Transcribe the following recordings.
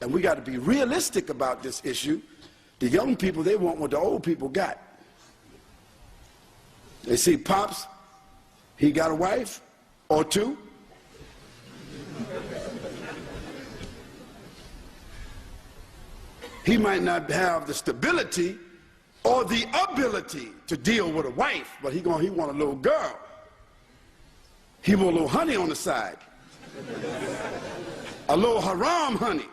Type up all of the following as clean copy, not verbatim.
and we got to be realistic about this issue. The young people, they want what the old people got. They see Pops, he got a wife or two. He might not have the stability or the ability to deal with a wife, but he want a little girl. He want a little honey on the side. A little haram honey.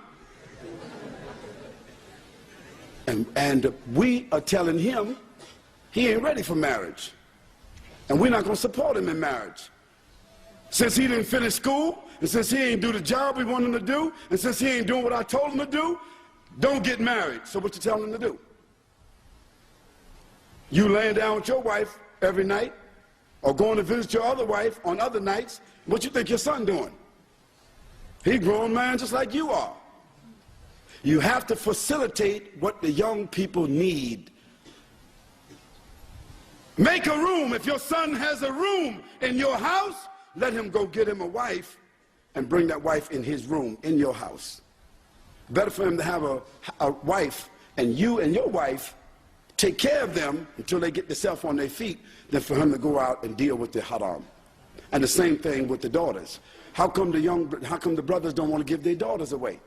And we are telling him he ain't ready for marriage. And we're not going to support him in marriage. Since he didn't finish school, and since he ain't do the job we want him to do, and since he ain't doing what I told him to do, don't get married. So what you telling him to do? You laying down with your wife every night, or going to visit your other wife on other nights, what you think your son doing? He a grown man just like you are. You have to facilitate what the young people need. Make a room. If your son has a room in your house, let him go get him a wife and bring that wife in his room, in your house. Better for him to have a wife, and you and your wife take care of them until they get themselves on their feet, than for him to go out and deal with the haram. And the same thing with the daughters. How come the brothers don't want to give their daughters away?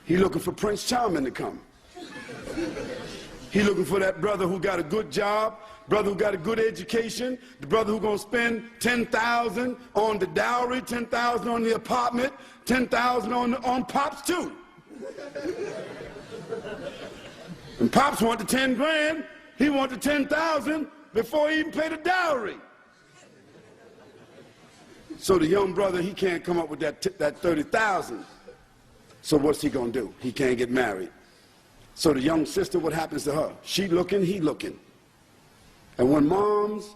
He looking for Prince Charming to come. He looking for that brother who got a good job, brother who got a good education, the brother who gonna spend $10,000 on the dowry, $10,000 on the apartment, $10,000 on Pops too. And Pops want the 10 grand, he want the 10,000 before he even pay the dowry. So the young brother, he can't come up with that 30,000. So what's he gonna do? He can't get married. So the young sister, what happens to her? She looking, he looking. And when moms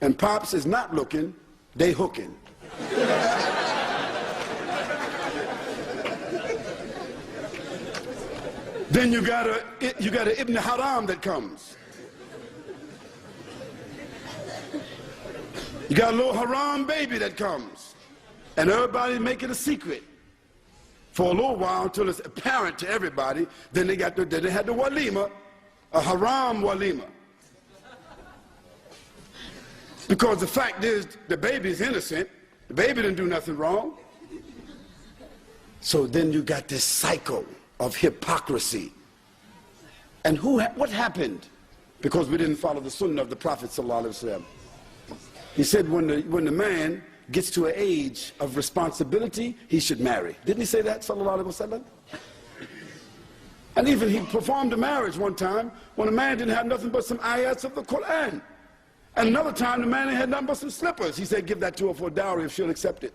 and pops is not looking, they hooking. Then you got a Ibn Haram that comes. You got a little haram baby that comes. And everybody make it a secret for a little while until it's apparent to everybody. Then they had the walima, a haram walima. Because the fact is, the baby is innocent. The baby didn't do nothing wrong. So then you got this cycle of hypocrisy. And what happened? Because we didn't follow the sunnah of the Prophet ﷺ. He said when the man gets to an age of responsibility, he should marry. Didn't he say that, sallallahu alaihi wasallam? And even he performed a marriage one time when a man didn't have nothing but some ayats of the Quran. And another time the man had nothing but some slippers. He said, give that to her for a dowry if she'll accept it.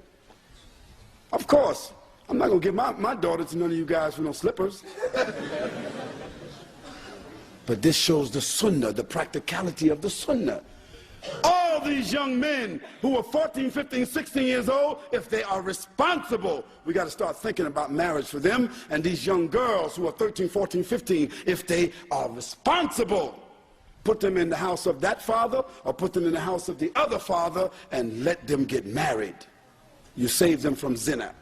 Of course, I'm not going to give my daughter to none of you guys for no slippers. But this shows the sunnah, the practicality of the sunnah. All these young men who are 14, 15, 16 years old, if they are responsible, we got to start thinking about marriage for them. And these young girls who are 13, 14, 15, if they are responsible, put them in the house of that father or put them in the house of the other father and let them get married. You save them from zina.